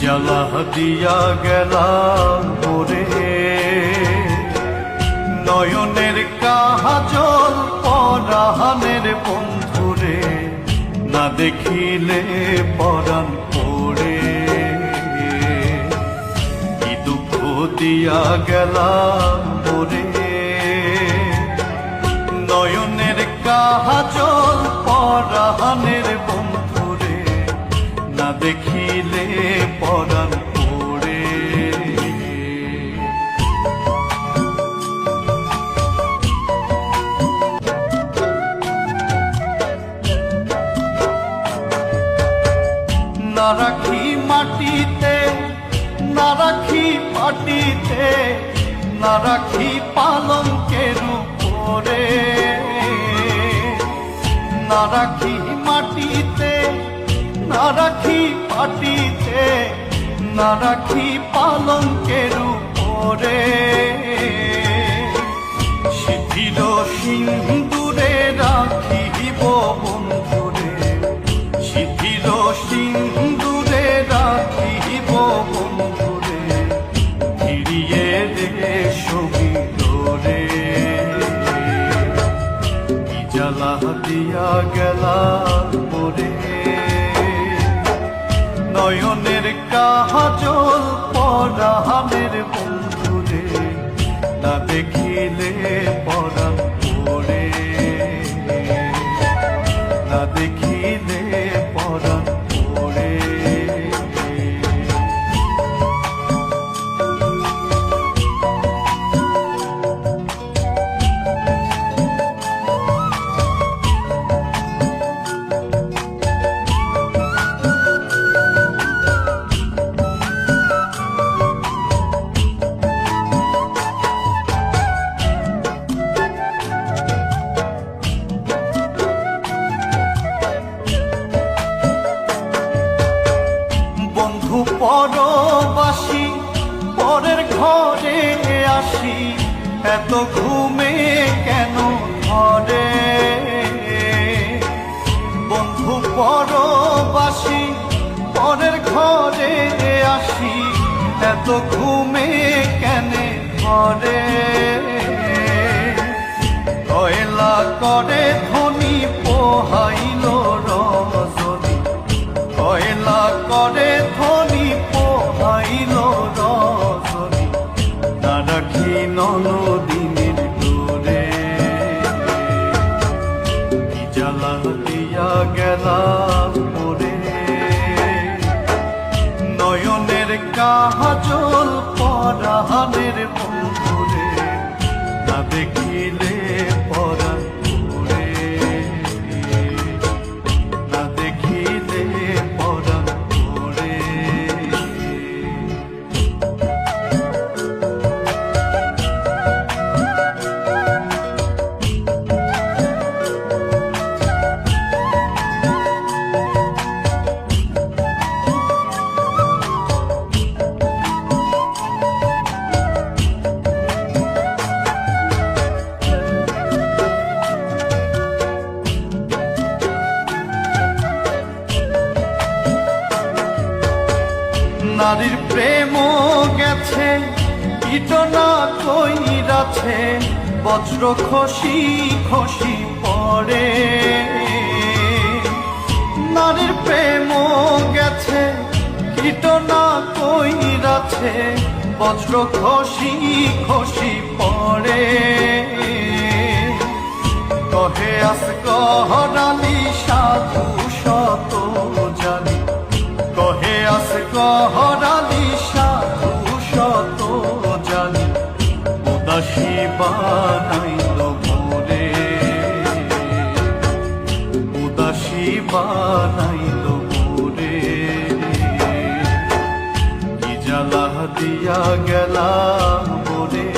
জ্বালা দিয়া গেলাম ওরে, নয়নের কাজল পরাণের বন্ধুরে, না দেখিলে পরাণ পড়ে। কি দুঃখ দিয়া গেলাম ওরে, নয়নের কাজল পরাণের বন্ধুরে, না দেখিলে পরাণ পড়ে। না রাখি মাটিতে, না রাখি মাটিতে, না রাখি পালঙ্কের উপরে, না রাখি মাটিতে, না রাখি মাটিতে, না রাখি পালঙ্কের উপরে। শিথিল সিন্দুরে রাখিব বন্ধুরে, শিথিল সিন্দুরে রাখিব বন্ধুরে, ফিরিয়ে দে সবিরে। কি জ্বালা দিয়া গেলাম ওরে, নয়নের কাজল পরাণের বন্ধুরে, না দেখিলে পরাণ পড়ে, না দেখিলে পরাণ পড়ে। বন্ধু পরবাসী পরের ঘরে আসি, এত ঘুমে কেন ধরে। বন্ধু পরবাসী পরের ঘরে আসি, এত ঘুমে কেন ধরে। কয়লা করে ধনী পোহাইল রজনী, কয়লা করে ধনী পোহাইল রজনী, না রাখি ননদিনীর দূরে। কি জ্বালা দিয়া গেলাম ওরে, নয়নের কাজল পরাণের বন্ধুরে, না দেখিলে পরাণ পড়ে, না দেখিলে পরাণ পড়ে। নারীর প্রেম গেছে কীটনা কইরাছে, বজ্র খসি খসি পড়ে। নারীর প্রেম গেছে কীটনা কইরাছে, বজ্র খসি খসি পড়ে। কহে আস কহরালি সাধু শত জানি, কহে আস কহরালি সাধু শত জানি, উদাসী বানাইল মোরে, উদাসী বানাইল মোরে। কি জ্বালা দিয়া গেলাম ওরে,